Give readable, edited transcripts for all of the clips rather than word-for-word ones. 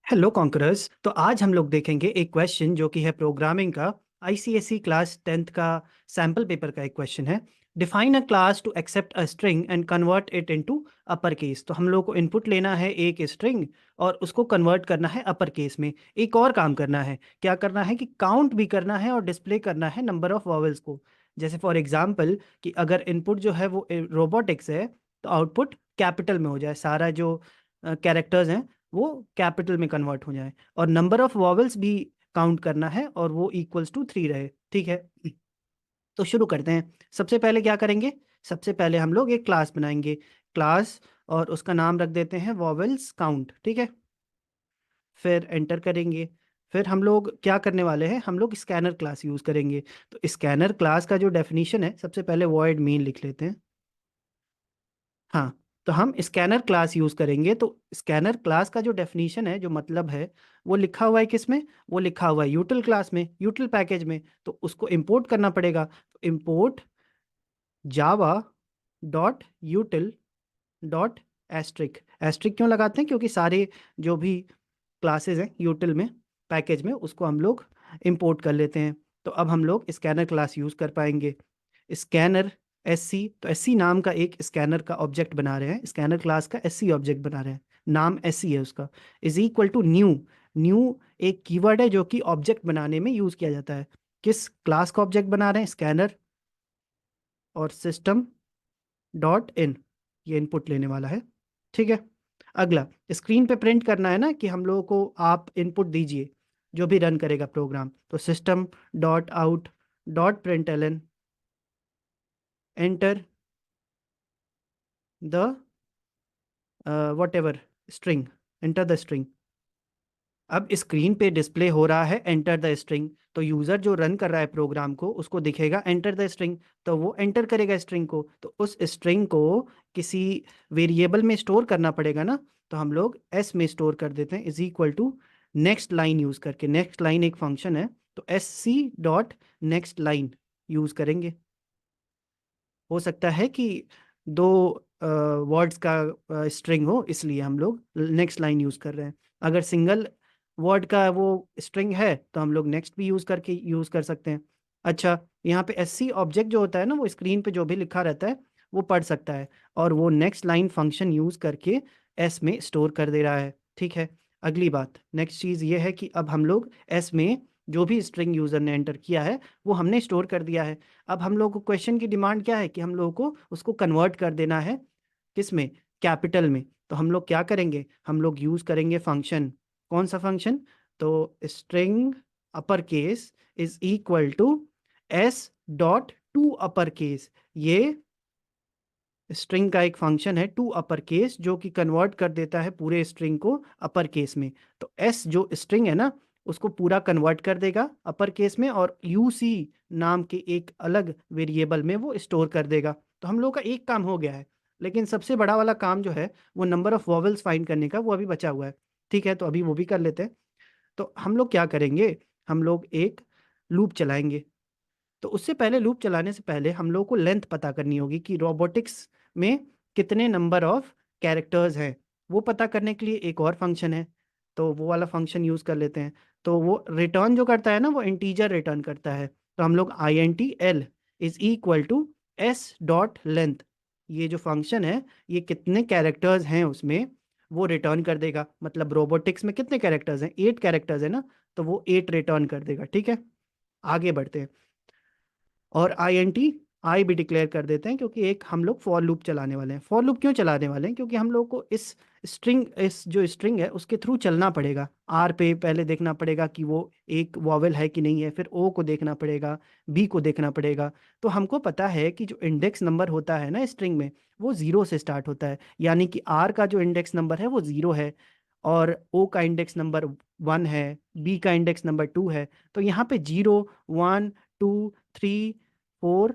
Hello conquerors. तो आज हम लोग देखेंगे एक क्वेश्चन जो कि है प्रोग्रामिंग का। आईसीएसई क्लास 10th का सैम्पल पेपर का एक क्वेश्चन है। Define a class to accept a string and convert it into upper case. तो हम लोग को इनपुट लेना है एक स्ट्रिंग और उसको कन्वर्ट करना है अपर केस में। एक और काम करना है, क्या करना है कि काउंट भी करना है और डिस्प्ले करना है नंबर ऑफ वॉवेल्स को। जैसे फॉर एग्जाम्पल कि अगर इनपुट जो है वो रोबोटिक्स है तो आउटपुट कैपिटल में हो जाए, सारा जो कैरेक्टर्स हैं वो कैपिटल में कन्वर्ट हो जाए, और नंबर ऑफ वॉवेल्स भी काउंट करना है और वो इक्वल्स टू 3 रहे। ठीक है, तो शुरू करते हैं। सबसे पहले क्या करेंगे, सबसे पहले हम लोग एक क्लास बनाएंगे। क्लास, और उसका नाम रख देते हैं वॉवेल्स काउंट। ठीक है, फिर एंटर करेंगे। फिर हम लोग क्या करने वाले हैं, हम लोग स्कैनर क्लास यूज़ करेंगे। तो स्कैनर क्लास का जो डेफिनेशन है, सबसे पहले वॉइड मेन लिख लेते हैं। हाँ, तो हम स्कैनर क्लास यूज करेंगे। तो स्कैनर क्लास का जो डेफिनेशन है, जो मतलब है, वो लिखा हुआ है किस में, वो लिखा हुआ है यूटिल क्लास में, यूटिल पैकेज में। तो उसको इंपोर्ट करना पड़ेगा। तो import Java dot util dot asterisk. Asterisk क्यों लगाते हैं, क्योंकि सारे जो भी क्लासेस हैं यूटिल में, पैकेज में, उसको हम लोग इंपोर्ट कर लेते हैं। तो अब हम लोग स्कैनर क्लास यूज कर पाएंगे। स्कैनर एस सी, तो एस सी नाम का एक स्कैनर का ऑब्जेक्ट बना रहे हैं, स्कैनर क्लास का एस सी ऑब्जेक्ट बना रहे हैं, नाम एस सी है उसका। Is equal to new. New एक कीवर्ड है जो कि ऑब्जेक्ट बनाने में यूज किया जाता है। किस क्लास का ऑब्जेक्ट बना रहे हैं, स्कैनर, और सिस्टम डॉट इन, ये इनपुट लेने वाला है। ठीक है, अगला स्क्रीन पे प्रिंट करना है ना कि हम लोगों को आप इनपुट दीजिए जो भी रन करेगा प्रोग्राम। तो system dot out dot print LN, enter the whatever string, enter the string. अब स्क्रीन पे डिस्प्ले हो रहा है एंटर द स्ट्रिंग। तो यूजर जो रन कर रहा है प्रोग्राम को, उसको दिखेगा एंटर द स्ट्रिंग, तो वो एंटर करेगा स्ट्रिंग को। तो उस स्ट्रिंग को किसी वेरिएबल में स्टोर करना पड़ेगा ना, तो हम लोग एस में स्टोर कर देते हैं, is equal to next line use करके। नेक्स्ट लाइन एक फंक्शन है, तो S C dot next line use करेंगे। हो सकता है कि दो वर्ड्स का स्ट्रिंग हो, इसलिए हम लोग नेक्स्ट लाइन यूज कर रहे हैं। अगर सिंगल वर्ड का वो स्ट्रिंग है तो हम लोग नेक्स्ट भी यूज कर सकते हैं। अच्छा, यहाँ पे एस सी ऑब्जेक्ट जो होता है ना, वो स्क्रीन पे जो भी लिखा रहता है वो पढ़ सकता है, और वो नेक्स्ट लाइन फंक्शन यूज करके एस में स्टोर कर दे रहा है। ठीक है, अगली बात, नेक्स्ट चीज़ ये है कि अब हम लोग एस में जो भी स्ट्रिंग यूजर ने एंटर किया है वो हमने स्टोर कर दिया है। अब हम लोग को क्वेश्चन की डिमांड क्या है कि हम लोगों को उसको कन्वर्ट कर देना है, किस में, कैपिटल में। तो हम लोग क्या करेंगे, हम लोग यूज करेंगे फंक्शन। कौन सा फंक्शन, तो string upper case is equal to S dot to upper case. ये स्ट्रिंग का एक फंक्शन है टू अपर केस, जो कि कन्वर्ट कर देता है पूरे स्ट्रिंग को अपर केस में। तो एस जो स्ट्रिंग है ना, उसको पूरा कन्वर्ट कर देगा अपर केस में, और यूसी नाम के एक अलग वेरिएबल में वो स्टोर कर देगा। तो हम लोग का एक काम हो गया है, लेकिन सबसे बड़ा वाला काम जो है वो नंबर ऑफ वॉवेल्स फाइंड करने का, वो अभी बचा हुआ है। ठीक है, तो अभी वो भी कर लेते हैं। तो हम लोग क्या करेंगे, हम लोग एक लूप चलाएंगे। तो उससे पहले, लूप चलाने से पहले हम लोग को लेंथ पता करनी होगी कि रोबोटिक्स में कितने नंबर ऑफ कैरेक्टर्स हैं। वो पता करने के लिए एक और फंक्शन है, तो वो वाला फंक्शन यूज़ कर लेते हैं। तो वो रिटर्न जो करता है ना, वो इंटीजर रिटर्न करता है। तो हम लोग I N T L is equal to S dot length, ये जो फंक्शन है, ये कितने कैरेक्टर्स हैं उसमें वो रिटर्न कर देगा। मतलब रोबोटिक्स में कितने कैरेक्टर्स हैं, 8 कैरेक्टर्स है ना, तो वो 8 रिटर्न कर देगा। ठीक है, आगे बढ़ते हैं। और आई एन टी आई भी डिक्लेयर कर देते हैं, क्योंकि एक हम लोग फॉर लूप चलाने वाले हैं। फॉर लूप क्यों चलाने वाले हैं, क्योंकि हम लोग को इस जो स्ट्रिंग है उसके थ्रू चलना पड़ेगा। आर पे पहले देखना पड़ेगा कि वो एक वॉवेल है कि नहीं है, फिर ओ को देखना पड़ेगा, बी को देखना पड़ेगा। तो हमको पता है कि जो इंडेक्स नंबर होता है ना स्ट्रिंग में, वो जीरो से स्टार्ट होता है। यानी कि आर का जो इंडेक्स नंबर है वो जीरो है, और ओ का इंडेक्स नंबर 1 है, बी का इंडेक्स नंबर 2 है। तो यहाँ पे 0 1 2 3 4,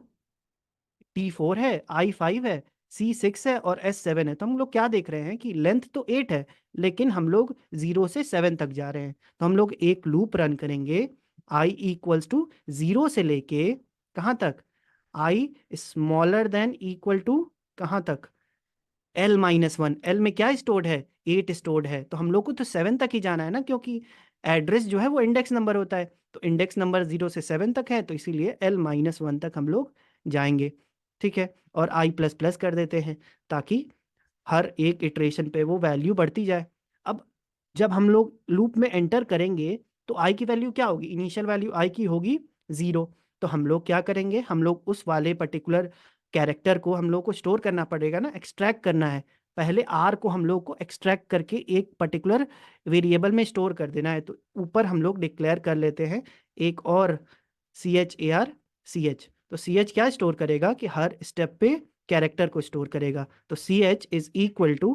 T4 है, I5 है, C6 है और S7 है। तो हम लोग क्या देख रहे हैं कि लेंथ तो 8 है, लेकिन हम लोग 0 से 7 तक जा रहे हैं। तो हम लोग एक लूप रन करेंगे, I इक्वल्स टू 0 से लेके कहाँ तक, I smaller than equal to कहाँ तक, L-1। L में क्या स्टोर्ड है, 8 स्टोर्ड है, तो हम लोग को तो 7 तक ही जाना है ना, क्योंकि एड्रेस जो है वो इंडेक्स नंबर होता है। तो इंडेक्स नंबर 0 से 7 तक है, तो इसीलिए L-1 तक हम लोग जाएंगे। ठीक है, और आई प्लस प्लस कर देते हैं ताकि हर एक इटरेशन पे वो वैल्यू बढ़ती जाए। अब जब हम लोग लूप में एंटर करेंगे तो आई की वैल्यू क्या होगी, इनिशियल वैल्यू आई की होगी 0। तो हम लोग क्या करेंगे, हम लोग उस वाले पर्टिकुलर कैरेक्टर को हम लोग को स्टोर करना पड़ेगा ना, एक्सट्रैक्ट करना है। पहले आर को हम लोग को एक्सट्रैक्ट करके एक पर्टिकुलर वेरिएबल में स्टोर कर देना है। तो ऊपर हम लोग डिक्लेयर कर लेते हैं एक और CHAR CH। तो CH क्या स्टोर करेगा कि हर स्टेप पे कैरेक्टर को स्टोर करेगा। तो CH इज इक्वल टू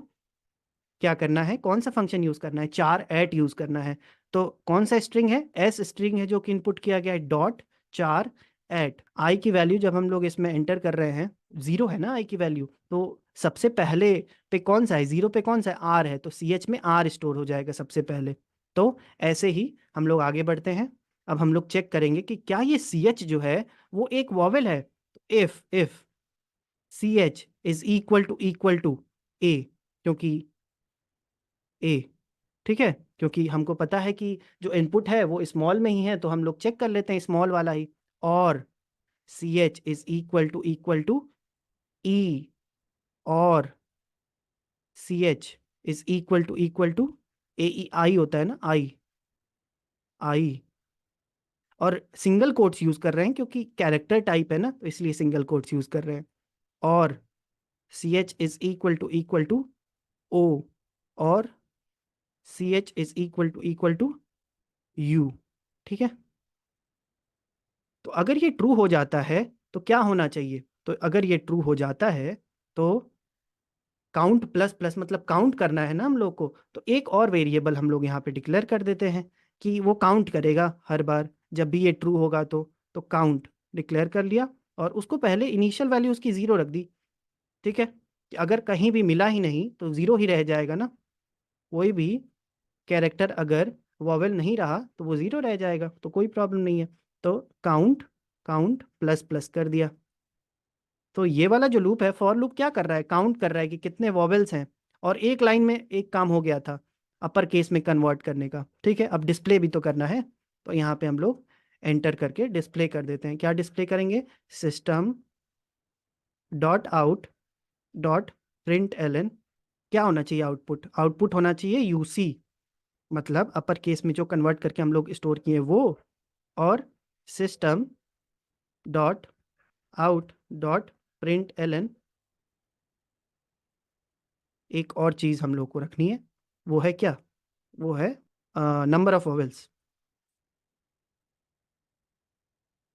क्या करना है, कौन सा फंक्शन यूज करना है, चार एट यूज करना है। तो कौन सा स्ट्रिंग है, एस स्ट्रिंग है जो कि इनपुट किया गया है, डॉट चार एट। आई की वैल्यू जब हम लोग इसमें एंटर कर रहे हैं, 0 है ना आई की वैल्यू, तो सबसे पहले पे कौन सा है, 0 पे कौन सा है, आर है, तो CH में आर स्टोर हो जाएगा सबसे पहले। तो ऐसे ही हम लोग आगे बढ़ते हैं। अब हम लोग चेक करेंगे कि क्या ये CH जो है वो एक वॉवेल है। If CH is equal to A, क्योंकि ए, ठीक है, क्योंकि हमको पता है कि जो इनपुट है वो स्मॉल में ही है, तो हम लोग चेक कर लेते हैं स्मॉल वाला ही। और CH इज इक्वल टू ई, और CH इज इक्वल टू ए, आई होता है ना, आई, आई। और सिंगल कोट्स यूज कर रहे हैं क्योंकि कैरेक्टर टाइप है ना, तो इसलिए सिंगल कोट्स यूज कर रहे हैं। और CH is equal to O, और CH is equal to U. ठीक है, तो अगर ये ट्रू हो जाता है तो क्या होना चाहिए, तो अगर ये ट्रू हो जाता है तो काउंट प्लस प्लस, मतलब काउंट करना है ना हम लोग को, तो एक और वेरिएबल हम लोग यहाँ पे डिक्लेयर कर देते हैं कि वो काउंट करेगा हर बार जब भी ये ट्रू होगा। तो काउंट डिक्लेयर कर लिया, और उसको पहले इनिशियल वैल्यू उसकी 0 रख दी। ठीक है, कि अगर कहीं भी मिला ही नहीं तो 0 ही रह जाएगा ना, कोई भी कैरेक्टर अगर वॉवेल नहीं रहा तो वो 0 रह जाएगा, तो कोई प्रॉब्लम नहीं है। तो काउंट काउंट प्लस प्लस कर दिया। तो ये वाला जो लूप है, फॉर लूप क्या कर रहा है, काउंट कर रहा है कि कितने वॉवेल्स हैं। और एक लाइन में एक काम हो गया था, अपर केस में कन्वर्ट करने का। ठीक है, अब डिस्प्ले भी तो करना है, तो यहाँ पे हम लोग एंटर करके डिस्प्ले कर देते हैं। क्या डिस्प्ले करेंगे, system dot out dot print LN. क्या होना चाहिए आउटपुट, आउटपुट होना चाहिए यूसी, मतलब अपर केस में जो कन्वर्ट करके हम लोग स्टोर किए वो। और system dot out dot print LN, एक और चीज़ हम लोग को रखनी है, वो है क्या, वो है नंबर ऑफ वोवेल्स।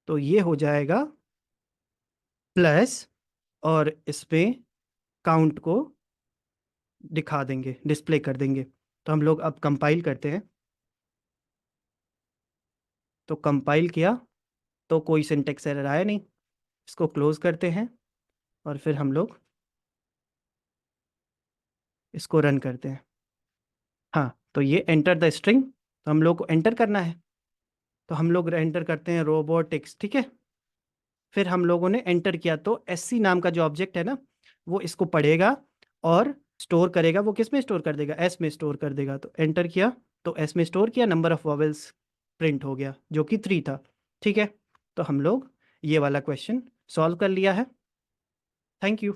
तो ये हो जाएगा प्लस, और इस पे काउंट को दिखा देंगे, डिस्प्ले कर देंगे। तो हम लोग अब कंपाइल करते हैं। तो कंपाइल किया तो कोई सिंटेक्स एरर आया नहीं, इसको क्लोज करते हैं और फिर हम लोग इसको रन करते हैं। हाँ, तो ये एंटर द स्ट्रिंग, तो हम लोग को एंटर करना है। तो हम लोग एंटर करते हैं रोबोटिक्स। ठीक है, फिर हम लोगों ने एंटर किया तो SC नाम का जो ऑब्जेक्ट है ना, वो इसको पढ़ेगा और स्टोर करेगा। वो किस में स्टोर कर देगा, S में स्टोर कर देगा। तो एंटर किया तो S में स्टोर किया, नंबर ऑफ वॉवेल्स प्रिंट हो गया जो कि 3 था। ठीक है, तो हम लोग ये वाला क्वेश्चन सॉल्व कर लिया है। Thank you.